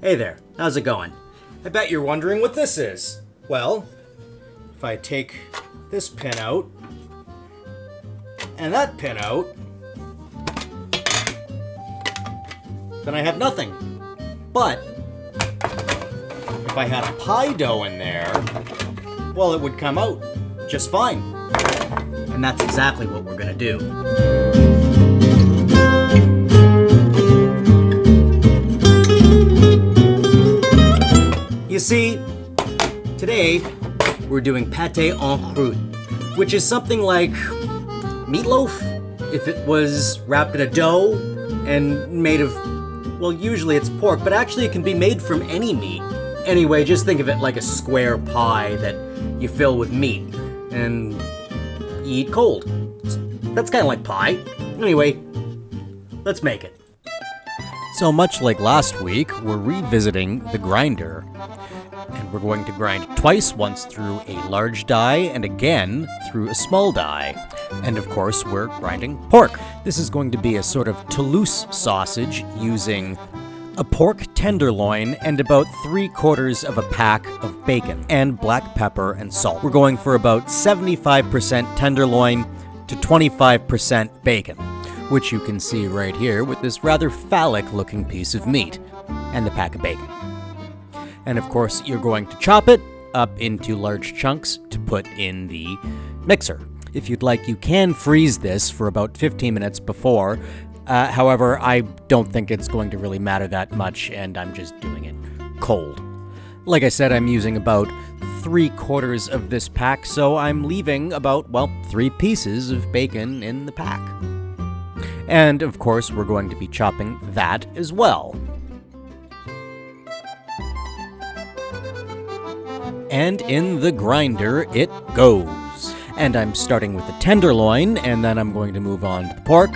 Hey there, how's it going? I bet you're wondering what this is. Well, if I take this pin out, and that pin out, then I have nothing. But, if I had a pie dough in there, well, it would come out just fine. And that's exactly what we're gonna do. You see, today we're doing pate en croute, which is something like meatloaf if it was wrapped in a dough and made of, well, usually it's pork, but actually it can be made from any meat. Anyway, just think of it like a square pie that you fill with meat and you eat cold. That's kind of like pie. Anyway, let's make it. So much like last week, we're revisiting the grinder. And we're going to grind twice, once through a large die and again through a small die. And of course, we're grinding pork. This is going to be a sort of Toulouse sausage using a pork tenderloin and about 3/4 of a pack of bacon and black pepper and salt. We're going for about 75% tenderloin to 25% bacon, which you can see right here with this rather phallic looking piece of meat and the pack of bacon. And of course, you're going to chop it up into large chunks to put in the mixer. If you'd like, you can freeze this for about 15 minutes before. However, I don't think it's going to really matter that much, and I'm just doing it cold. Like I said, I'm using about 3/4 of this pack, so I'm leaving about, well, 3 pieces of bacon in the pack. And of course, we're going to be chopping that as well. And in the grinder it goes. And I'm starting with the tenderloin, and then I'm going to move on to the pork,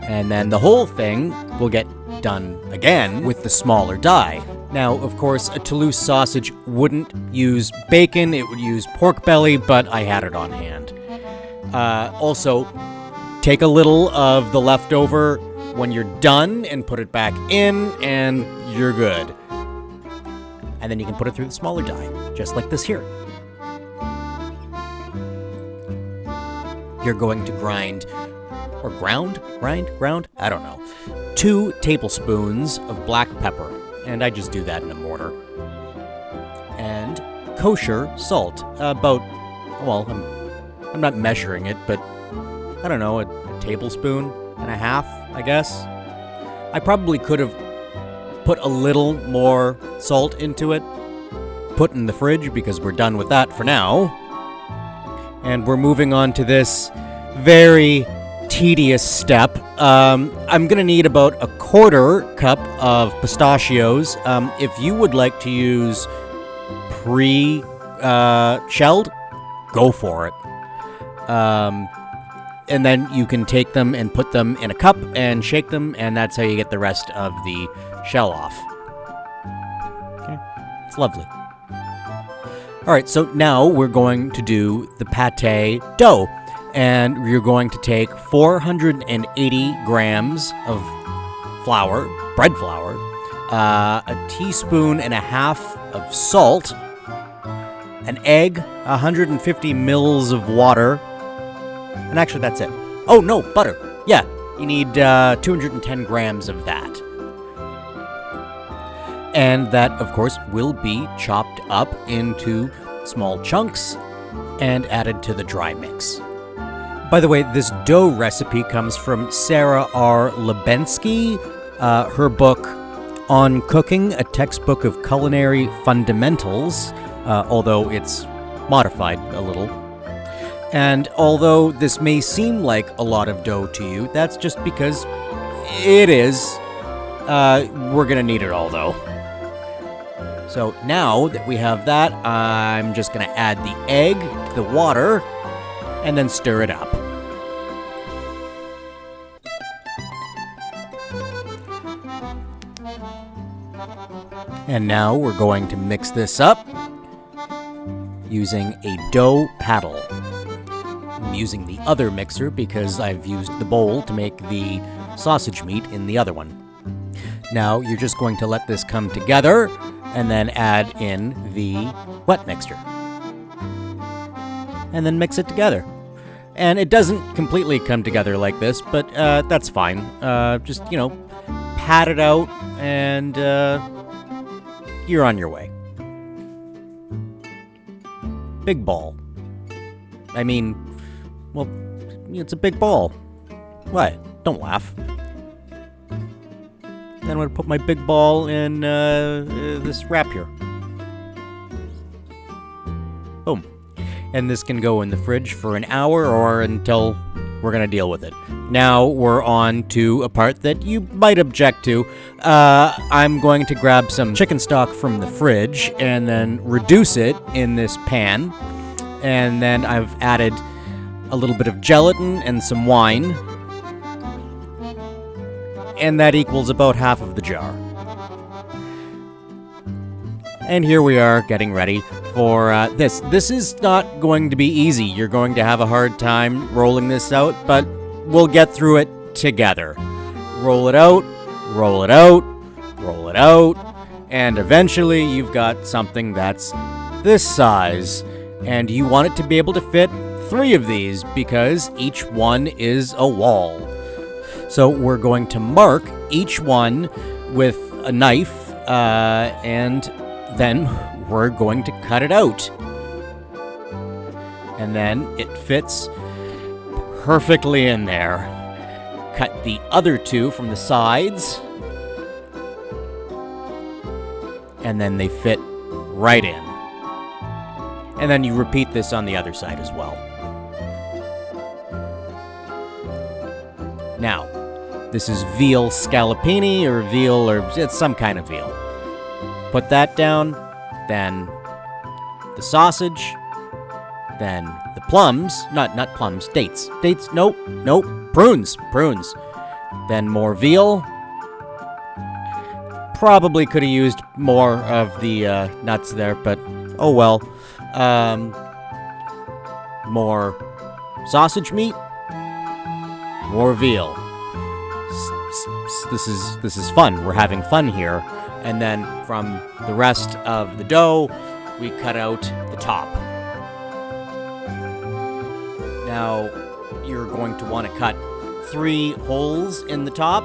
and then the whole thing will get done again with the smaller die. Now, of course, a Toulouse sausage wouldn't use bacon, it would use pork belly, but I had it on hand. Also, take a little of the leftover when you're done and put it back in, and you're good. And then you can put it through the smaller die, just like this here. You're going to grind, or grind, I don't know, 2 tablespoons of black pepper, and I just do that in a mortar. And kosher salt, about, well, I'm not measuring it, but I don't know, a tablespoon and a half, I guess. I probably could have put a little more salt into it, put in the fridge because we're done with that for now. And we're moving on to this very tedious step. I'm gonna need about a 1/4 cup of pistachios. If you would like to use pre-shelled, go for it. And then you can take them and put them in a cup and shake them, and that's how you get the rest of the shell off. Okay, it's lovely. All right, so now we're going to do the pate dough, and you're going to take 480 grams of flour, bread flour, a teaspoon and a half of salt, an egg, 150 mils of water, and actually that's it. Oh, no, butter. Yeah, you need 210 grams of that. And that, of course, will be chopped up into small chunks and added to the dry mix. By the way, this dough recipe comes from Sarah R. Lebensky. Her book, On Cooking, a textbook of culinary fundamentals, although it's modified a little. And although this may seem like a lot of dough to you, that's just because it is. We're gonna need it all, though. So now that we have that, I'm just gonna add the egg to the water and then stir it up. And now we're going to mix this up using a dough paddle. I'm using the other mixer because I've used the bowl to make the sausage meat in the other one. Now you're just going to let this come together and then add in the wet mixture. And then mix it together. And it doesn't completely come together like this, but that's fine. Just, pat it out and you're on your way. Big ball. I mean, well, it's a big ball. What? Don't laugh. Then I'm going to put my big ball in this wrap here. Boom. And this can go in the fridge for an hour or until we're going to deal with it. Now we're on to a part that you might object to. I'm going to grab some chicken stock from the fridge and then reduce it in this pan. And then I've added a little bit of gelatin and some wine. And that equals about half of the jar. And here we are getting ready for this. This is not going to be easy. You're going to have a hard time rolling this out, but we'll get through it together. Roll it out, roll it out, roll it out, and eventually you've got something that's this size. And you want it to be able to fit 3 of these because each one is a wall. So we're going to mark each one with a knife, and then we're going to cut it out. And then it fits perfectly in there. Cut the other 2 from the sides, and then they fit right in. And then you repeat this on the other side as well. Now, this is veal scallopini or veal, or it's some kind of veal. Put that down, then the sausage, then the plums, not plums, dates, nope, prunes, then more veal. Probably could have used more of the nuts there, but oh well. More sausage meat, more veal. This is fun. We're having fun here. And then from the rest of the dough, we cut out the top. Now, you're going to want to cut 3 holes in the top.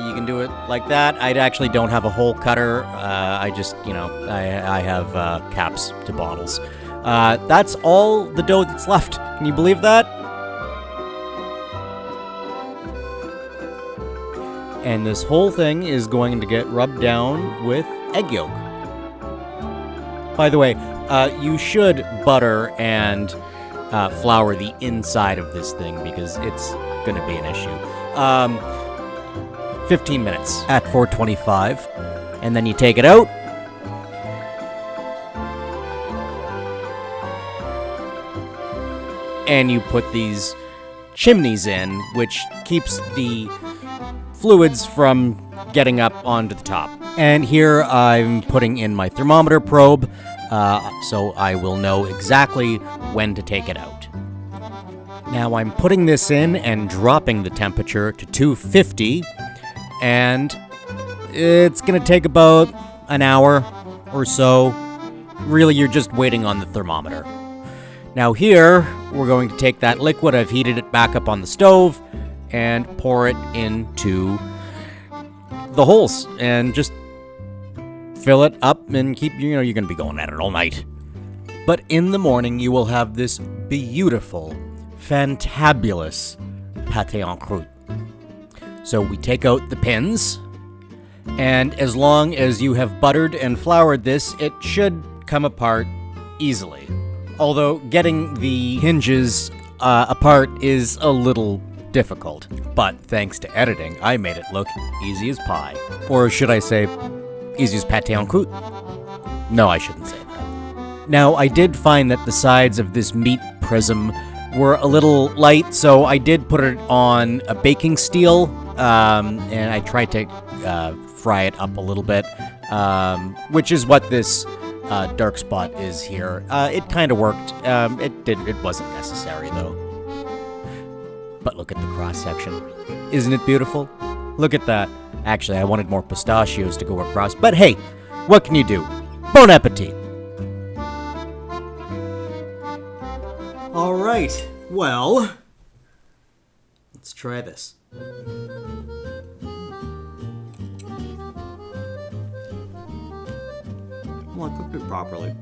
You can do it like that. I actually don't have a hole cutter. I just, I have caps to bottles. That's all the dough that's left. Can you believe that? And this whole thing is going to get rubbed down with egg yolk. By the way, you should butter and flour the inside of this thing because it's going to be an issue. 15 minutes at 425, and then you take it out. And you put these chimneys in, which keeps the fluids from getting up onto the top. And here I'm putting in my thermometer probe, so I will know exactly when to take it out. Now I'm putting this in and dropping the temperature to 250, and it's going to take about an hour or so. Really, you're just waiting on the thermometer. Now here, we're going to take that liquid, I've heated it back up on the stove, and pour it into the holes, and just fill it up and keep, you're going to be going at it all night. But in the morning, you will have this beautiful, fantabulous pate en croûte. So we take out the pins, and as long as you have buttered and floured this, it should come apart easily. Although getting the hinges apart is a little difficult. But thanks to editing, I made it look easy as pie. Or should I say, easy as pate en croûte? No, I shouldn't say that. Now, I did find that the sides of this meat prism were a little light, so I did put it on a baking steel, and I tried to fry it up a little bit, which is what this dark spot is here. It kind of worked. It wasn't necessary, though. But look at the cross-section. Isn't it beautiful? Look at that. Actually, I wanted more pistachios to go across, but hey, what can you do? Bon appetit! Alright, well, let's try this. Well, I cooked it properly.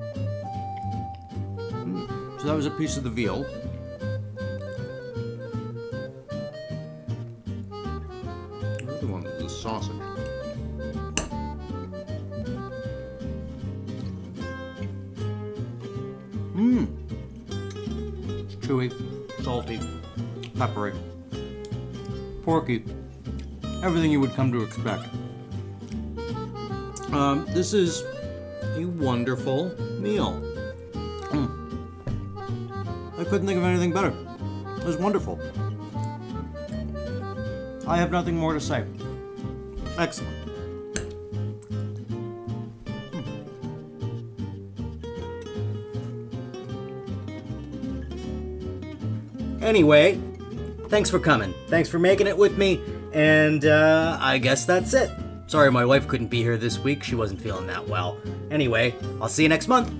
So that was a piece of the veal. The other one was the sausage. It's chewy, salty, peppery, porky. Everything you would come to expect. This is a wonderful meal. I couldn't think of anything better. It was wonderful. I have nothing more to say. Excellent. Anyway, thanks for coming. Thanks for making it with me. And I guess that's it. Sorry my wife couldn't be here this week. She wasn't feeling that well. Anyway, I'll see you next month.